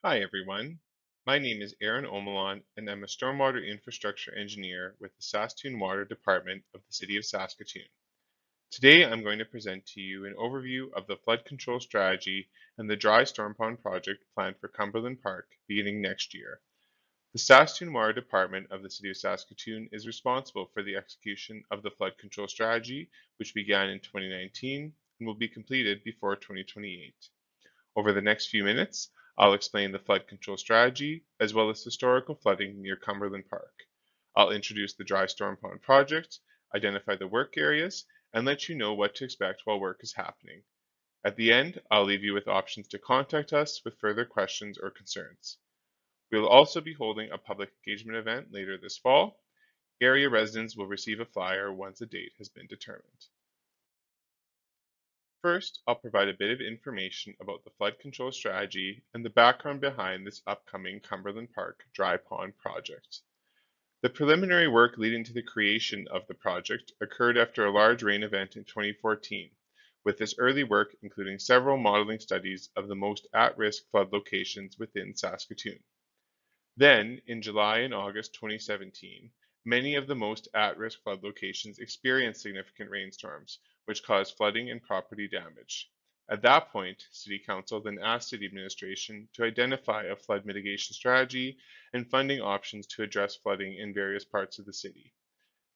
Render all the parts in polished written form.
Hi everyone, my name is Aaron Omalon and I'm a stormwater infrastructure engineer with the Saskatoon Water Department of the City of Saskatoon. Today I'm going to present to you an overview of the flood control strategy and the dry storm pond project planned for Cumberland Park beginning next year. The Saskatoon Water Department of the City of Saskatoon is responsible for the execution of the flood control strategy, which began in 2019 and will be completed before 2028. Over the next few minutes, I'll explain the flood control strategy as well as historical flooding near Cumberland Park. I'll introduce the dry storm pond project, identify the work areas, and let you know what to expect while work is happening. At the end, I'll leave you with options to contact us with further questions or concerns. We will also be holding a public engagement event later this fall. Area residents will receive a flyer once a date has been determined. First, I'll provide a bit of information about the flood control strategy and the background behind this upcoming Cumberland Park Dry Pond project. The preliminary work leading to the creation of the project occurred after a large rain event in 2014, with this early work including several modeling studies of the most at-risk flood locations within Saskatoon. Then, in July and August 2017, many of the most at-risk flood locations experienced significant rainstorms, which caused flooding and property damage. At that point, City Council then asked City Administration to identify a flood mitigation strategy and funding options to address flooding in various parts of the city.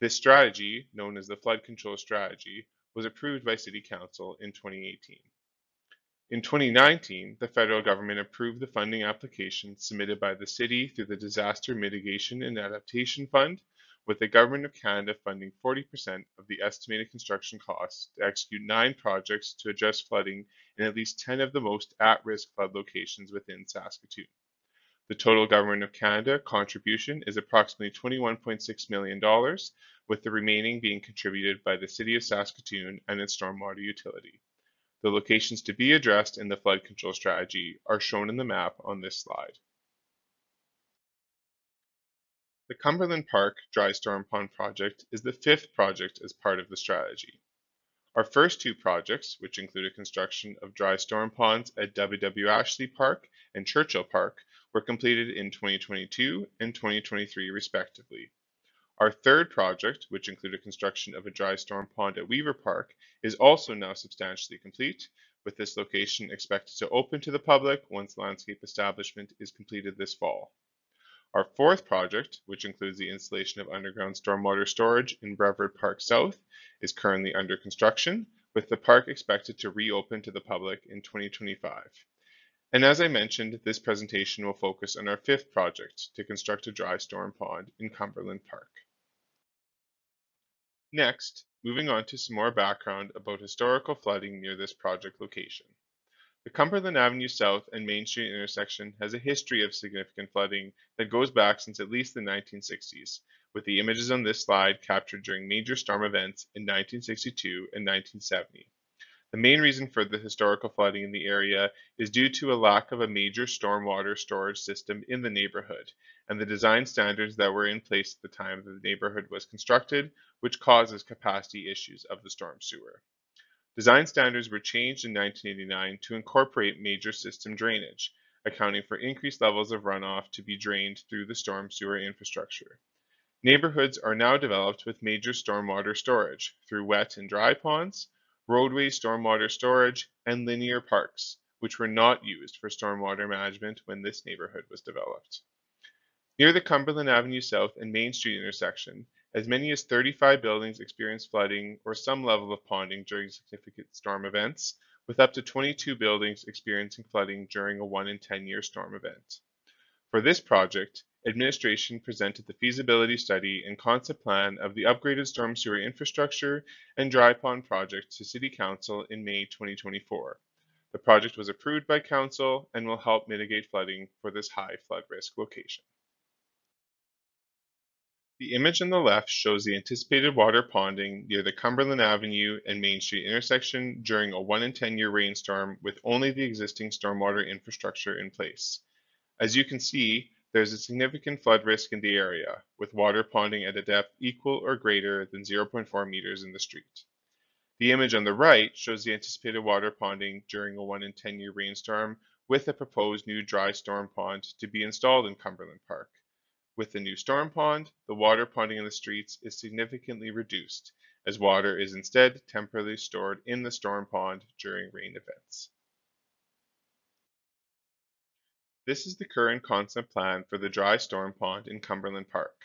This strategy, known as the Flood Control Strategy, was approved by City Council in 2018. In 2019, the federal government approved the funding application submitted by the city through the Disaster Mitigation and Adaptation Fund, with the Government of Canada funding 40% of the estimated construction costs to execute 9 projects to address flooding in at least 10 of the most at-risk flood locations within Saskatoon. The total Government of Canada contribution is approximately $21.6 million, with the remaining being contributed by the City of Saskatoon and its stormwater utility. The locations to be addressed in the flood control strategy are shown in the map on this slide. The Cumberland Park Dry Storm Pond project is the 5th project as part of the strategy. Our first 2 projects, which included construction of dry storm ponds at W.W. Ashley Park and Churchill Park, were completed in 2022 and 2023 respectively. Our third project, which included construction of a dry storm pond at Weaver Park, is also now substantially complete, with this location expected to open to the public once landscape establishment is completed this fall. Our fourth project, which includes the installation of underground stormwater storage in Brevard Park South, is currently under construction, with the park expected to reopen to the public in 2025. And as I mentioned, this presentation will focus on our 5th project to construct a dry storm pond in Cumberland Park. Next, moving on to some more background about historical flooding near this project location. The Cumberland Avenue South and Main Street intersection has a history of significant flooding that goes back since at least the 1960s, with the images on this slide captured during major storm events in 1962 and 1970. The main reason for the historical flooding in the area is due to a lack of a major stormwater storage system in the neighborhood and the design standards that were in place at the time the neighborhood was constructed, which causes capacity issues of the storm sewer. Design standards were changed in 1989 to incorporate major system drainage, accounting for increased levels of runoff to be drained through the storm sewer infrastructure. Neighborhoods are now developed with major stormwater storage through wet and dry ponds, roadway stormwater storage, and linear parks, which were not used for stormwater management when this neighborhood was developed. Near the Cumberland Avenue South and Main Street intersection, as many as 35 buildings experienced flooding or some level of ponding during significant storm events, with up to 22 buildings experiencing flooding during a 1 in 10-year storm event. For this project, administration presented the feasibility study and concept plan of the upgraded storm sewer infrastructure and dry pond project to City Council in May 2024. The project was approved by Council and will help mitigate flooding for this high flood risk location. The image on the left shows the anticipated water ponding near the Cumberland Avenue and Main Street intersection during a 1 in 10-year rainstorm with only the existing stormwater infrastructure in place. As you can see, there's a significant flood risk in the area, with water ponding at a depth equal or greater than 0.4 meters in the street. The image on the right shows the anticipated water ponding during a 1 in 10-year rainstorm with a proposed new dry storm pond to be installed in Cumberland Park. With the new storm pond, the water ponding in the streets is significantly reduced, as water is instead temporarily stored in the storm pond during rain events. This is the current concept plan for the dry storm pond in Cumberland Park.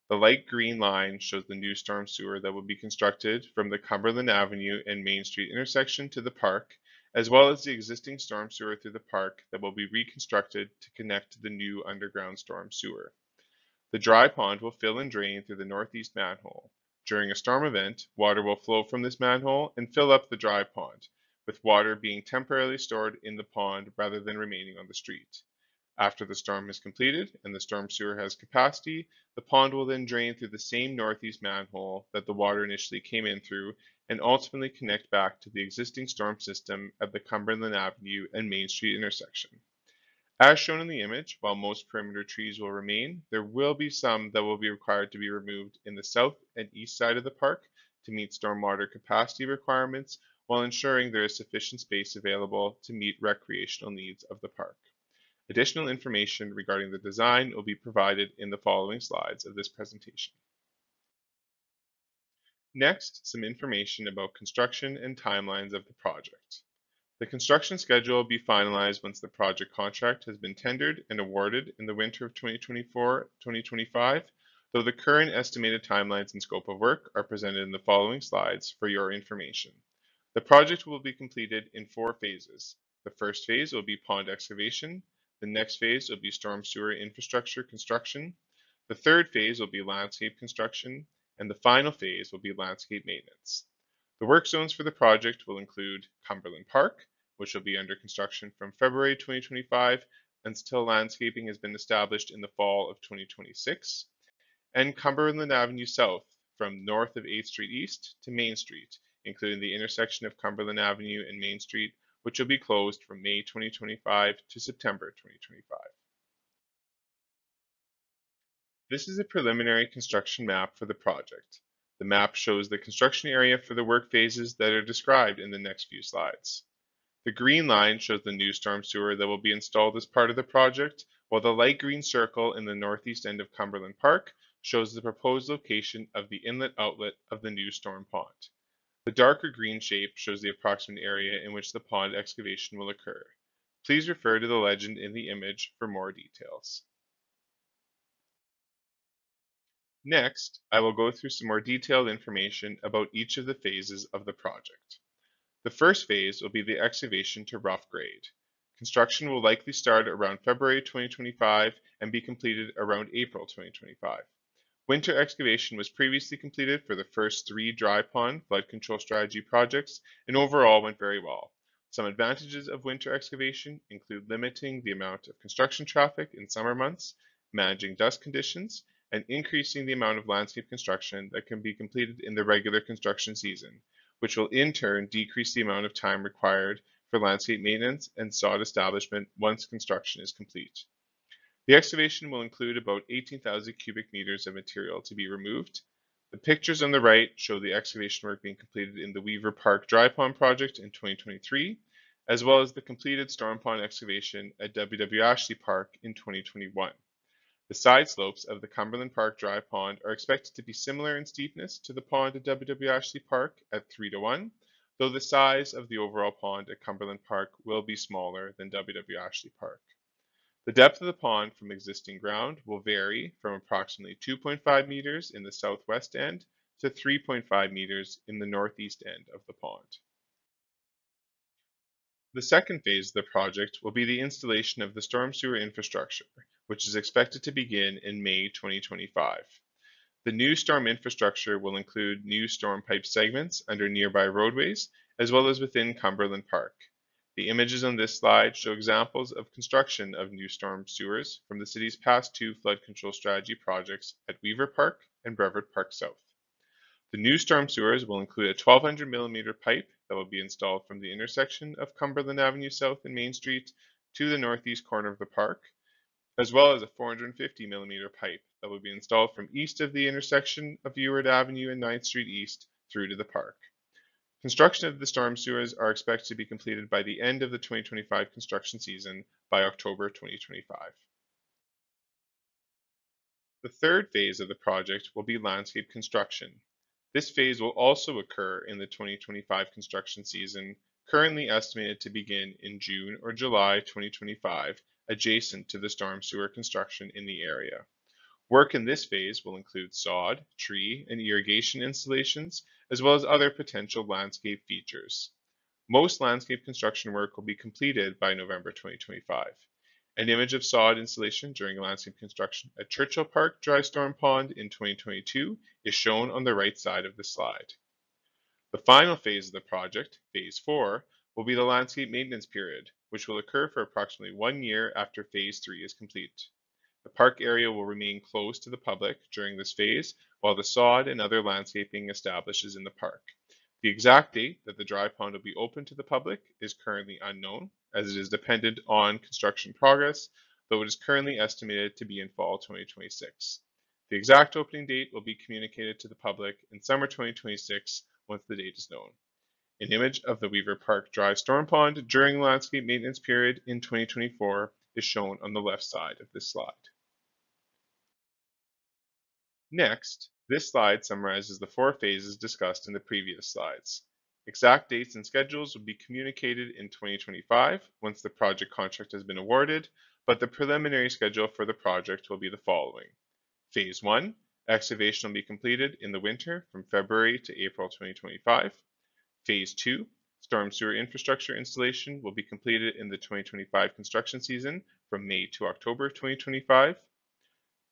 The light green line shows the new storm sewer that will be constructed from the Cumberland Avenue and Main Street intersection to the park, as well as the existing storm sewer through the park that will be reconstructed to connect to the new underground storm sewer. The dry pond will fill and drain through the northeast manhole. During a storm event, water will flow from this manhole and fill up the dry pond, with water being temporarily stored in the pond rather than remaining on the street. After the storm is completed and the storm sewer has capacity, the pond will then drain through the same northeast manhole that the water initially came in through and ultimately connect back to the existing storm system at the Cumberland Avenue and Main Street intersection. As shown in the image, while most perimeter trees will remain, there will be some that will be required to be removed in the south and east side of the park to meet stormwater capacity requirements while ensuring there is sufficient space available to meet recreational needs of the park. Additional information regarding the design will be provided in the following slides of this presentation. Next, some information about construction and timelines of the project. The construction schedule will be finalized once the project contract has been tendered and awarded in the winter of 2024-2025, though the current estimated timelines and scope of work are presented in the following slides for your information. The project will be completed in 4 phases. The first phase will be pond excavation. The next phase will be storm sewer infrastructure construction. The third phase will be landscape construction, and the final phase will be landscape maintenance. The work zones for the project will include Cumberland Park, which will be under construction from February 2025 until landscaping has been established in the fall of 2026, and Cumberland Avenue South from north of 8th Street East to Main Street, including the intersection of Cumberland Avenue and Main Street, which will be closed from May 2025 to September 2025. This is a preliminary construction map for the project. The map shows the construction area for the work phases that are described in the next few slides. The green line shows the new storm sewer that will be installed as part of the project, while the light green circle in the northeast end of Cumberland Park shows the proposed location of the inlet outlet of the new storm pond. The darker green shape shows the approximate area in which the pond excavation will occur. Please refer to the legend in the image for more details. Next, I will go through some more detailed information about each of the phases of the project. The first phase will be the excavation to rough grade. Construction will likely start around February 2025 and be completed around April 2025. Winter excavation was previously completed for the first 3 dry pond flood control strategy projects and overall went very well. Some advantages of winter excavation include limiting the amount of construction traffic in summer months, managing dust conditions, and increasing the amount of landscape construction that can be completed in the regular construction season, which will in turn decrease the amount of time required for landscape maintenance and sod establishment once construction is complete. The excavation will include about 18,000 cubic meters of material to be removed. The pictures on the right show the excavation work being completed in the Weaver Park Dry Pond project in 2023, as well as the completed storm pond excavation at W.W. Ashley Park in 2021. The side slopes of the Cumberland Park Dry Pond are expected to be similar in steepness to the pond at W.W. Ashley Park at 3:1, though the size of the overall pond at Cumberland Park will be smaller than W.W. Ashley Park. The depth of the pond from existing ground will vary from approximately 2.5 meters in the southwest end to 3.5 meters in the northeast end of the pond. The second phase of the project will be the installation of the storm sewer infrastructure, which is expected to begin in May 2025. The new storm infrastructure will include new storm pipe segments under nearby roadways, as well as within Cumberland Park. The images on this slide show examples of construction of new storm sewers from the city's past 2 flood control strategy projects at Weaver Park and Brevard Park South. The new storm sewers will include a 1,200 millimeter pipe that will be installed from the intersection of Cumberland Avenue South and Main Street to the northeast corner of the park, as well as a 450 millimeter pipe that will be installed from east of the intersection of Ewart Avenue and 9th Street East through to the park. Construction of the storm sewers are expected to be completed by the end of the 2025 construction season by October 2025. The third phase of the project will be landscape construction. This phase will also occur in the 2025 construction season, currently estimated to begin in June or July 2025, adjacent to the storm sewer construction in the area. Work in this phase will include sod, tree, and irrigation installations, as well as other potential landscape features. Most landscape construction work will be completed by November 2025. An image of sod installation during landscape construction at Churchill Park Dry Storm Pond in 2022 is shown on the right side of the slide. The final phase of the project, Phase 4, will be the landscape maintenance period, which will occur for approximately 1 year after Phase 3 is complete. The park area will remain closed to the public during this phase while the sod and other landscaping establishes in the park. The exact date that the dry pond will be open to the public is currently unknown, as it is dependent on construction progress, though it is currently estimated to be in fall 2026. The exact opening date will be communicated to the public in summer 2026 once the date is known. An image of the Weaver Park Dry Storm Pond during the landscape maintenance period in 2024 is shown on the left side of this slide. Next, this slide summarizes the 4 phases discussed in the previous slides. Exact dates and schedules will be communicated in 2025 once the project contract has been awarded, but the preliminary schedule for the project will be the following. Phase 1, excavation will be completed in the winter from February to April 2025. Phase 2, storm sewer infrastructure installation will be completed in the 2025 construction season from May to October 2025.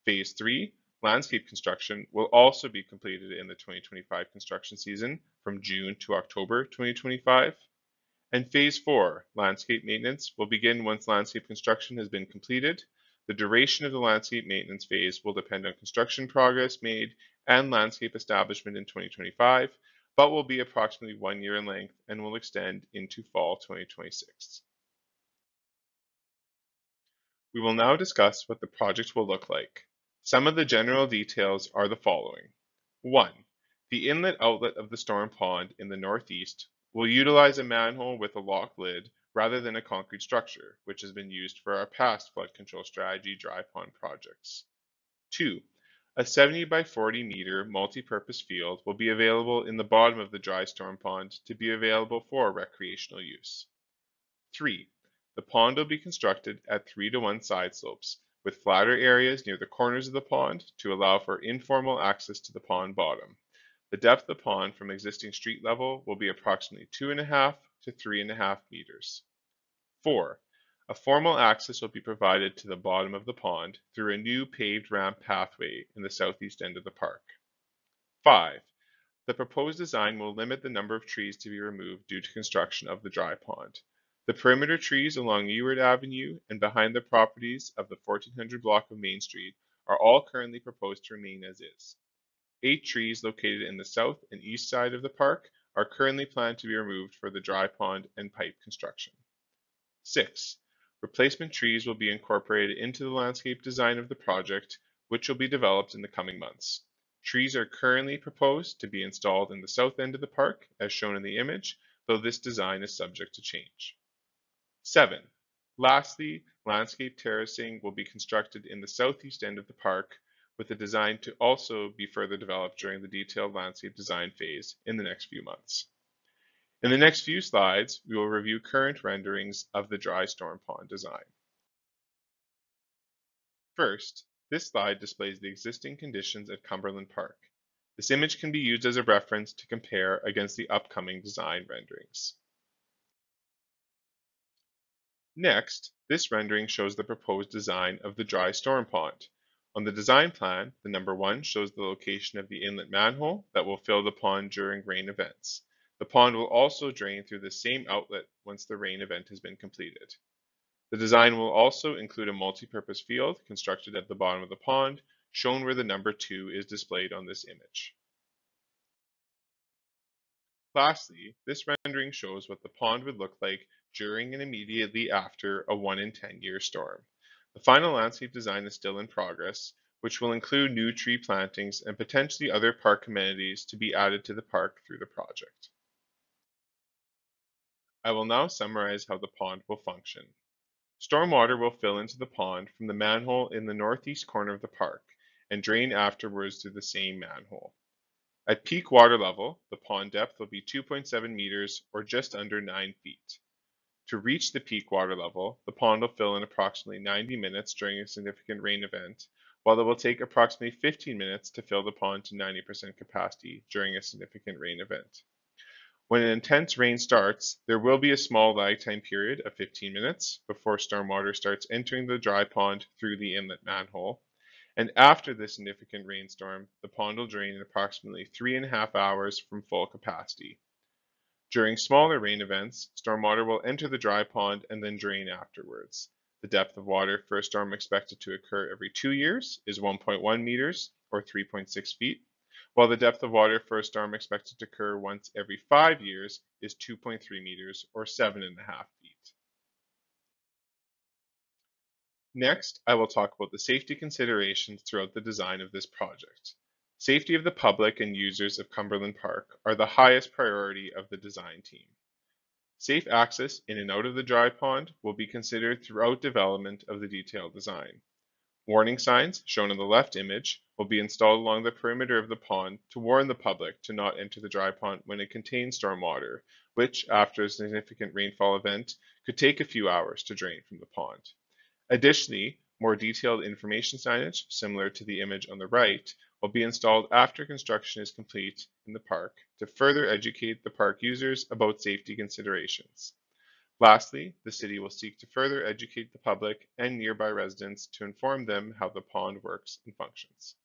Phase 3, landscape construction, will also be completed in the 2025 construction season from June to October 2025. And Phase 4, landscape maintenance, will begin once landscape construction has been completed. The duration of the landscape maintenance phase will depend on construction progress made and landscape establishment in 2025, but will be approximately 1 year in length and will extend into fall 2026. We will now discuss what the project will look like. Some of the general details are the following. 1. The inlet-outlet of the storm pond in the northeast will utilize a manhole with a lock lid rather than a concrete structure, which has been used for our past flood control strategy dry pond projects. 2. A 70 by 40 meter multi-purpose field will be available in the bottom of the dry storm pond to be available for recreational use. 3. The pond will be constructed at 3-to-1 side slopes, with flatter areas near the corners of the pond to allow for informal access to the pond bottom. The depth of the pond from existing street level will be approximately 2.5 to 3.5 meters. 4. A formal access will be provided to the bottom of the pond through a new paved ramp pathway in the southeast end of the park. 5. The proposed design will limit the number of trees to be removed due to construction of the dry pond. The perimeter trees along Ewart Avenue and behind the properties of the 1400 block of Main Street are all currently proposed to remain as is. 8 trees located in the south and east side of the park are currently planned to be removed for the dry pond and pipe construction. 6. Replacement trees will be incorporated into the landscape design of the project, which will be developed in the coming months. Trees are currently proposed to be installed in the south end of the park, as shown in the image, though this design is subject to change. 7. Lastly, landscape terracing will be constructed in the southeast end of the park, with a design to also be further developed during the detailed landscape design phase in the next few months. In the next few slides, we will review current renderings of the dry storm pond design. First, this slide displays the existing conditions at Cumberland Park. This image can be used as a reference to compare against the upcoming design renderings. Next, this rendering shows the proposed design of the dry storm pond. On the design plan, the number 1 shows the location of the inlet manhole that will fill the pond during rain events. The pond will also drain through the same outlet once the rain event has been completed. The design will also include a multi-purpose field constructed at the bottom of the pond, shown where the number 2 is displayed on this image. Lastly, this rendering shows what the pond would look like during and immediately after a 1 in 10 year storm. The final landscape design is still in progress, which will include new tree plantings and potentially other park amenities to be added to the park through the project. I will now summarize how the pond will function. Stormwater will fill into the pond from the manhole in the northeast corner of the park and drain afterwards through the same manhole. At peak water level, the pond depth will be 2.7 meters or just under 9 feet. To reach the peak water level, the pond will fill in approximately 90 minutes during a significant rain event, while it will take approximately 15 minutes to fill the pond to 90% capacity during a significant rain event. When an intense rain starts, there will be a small lag time period of 15 minutes before stormwater starts entering the dry pond through the inlet manhole. And after this significant rainstorm, the pond will drain in approximately 3.5 hours from full capacity. During smaller rain events, stormwater will enter the dry pond and then drain afterwards. The depth of water for a storm expected to occur every 2 years is 1.1 meters or 3.6 feet, while the depth of water for a storm expected to occur once every 5 years is 2.3 meters or 7.5 feet. Next, I will talk about the safety considerations throughout the design of this project. Safety of the public and users of Cumberland Park are the highest priority of the design team. Safe access in and out of the dry pond will be considered throughout development of the detailed design. Warning signs, shown in the left image, will be installed along the perimeter of the pond to warn the public to not enter the dry pond when it contains stormwater, which, after a significant rainfall event, could take a few hours to drain from the pond. Additionally, more detailed information signage, similar to the image on the right, will be installed after construction is complete in the park to further educate the park users about safety considerations. Lastly, the city will seek to further educate the public and nearby residents to inform them how the pond works and functions.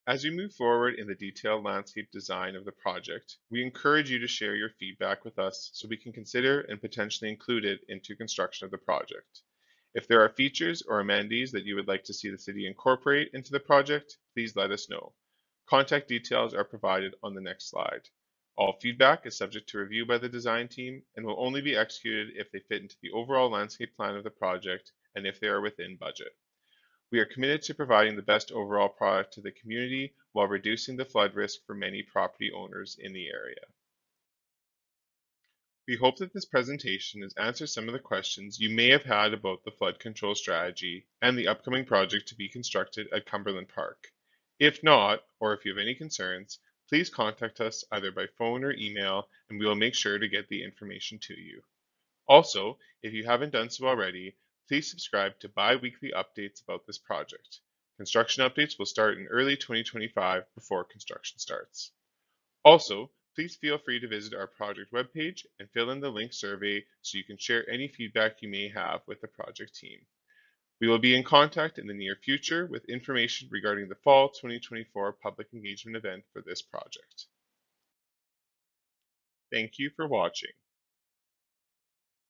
As we move forward in the detailed landscape design of the project, we encourage you to share your feedback with us so we can consider and potentially include it into construction of the project. If there are features or amenities that you would like to see the city incorporate into the project, please let us know. Contact details are provided on the next slide. All feedback is subject to review by the design team and will only be executed if they fit into the overall landscape plan of the project and if they are within budget. We are committed to providing the best overall product to the community while reducing the flood risk for many property owners in the area. We hope that this presentation has answered some of the questions you may have had about the flood control strategy and the upcoming project to be constructed at Cumberland Park. If not, or if you have any concerns, please contact us either by phone or email and we will make sure to get the information to you. Also, if you haven't done so already, please subscribe to bi-weekly updates about this project. Construction updates will start in early 2025 before construction starts. Also, please feel free to visit our project webpage and fill in the link survey so you can share any feedback you may have with the project team. We will be in contact in the near future with information regarding the fall 2024 public engagement event for this project. Thank you for watching.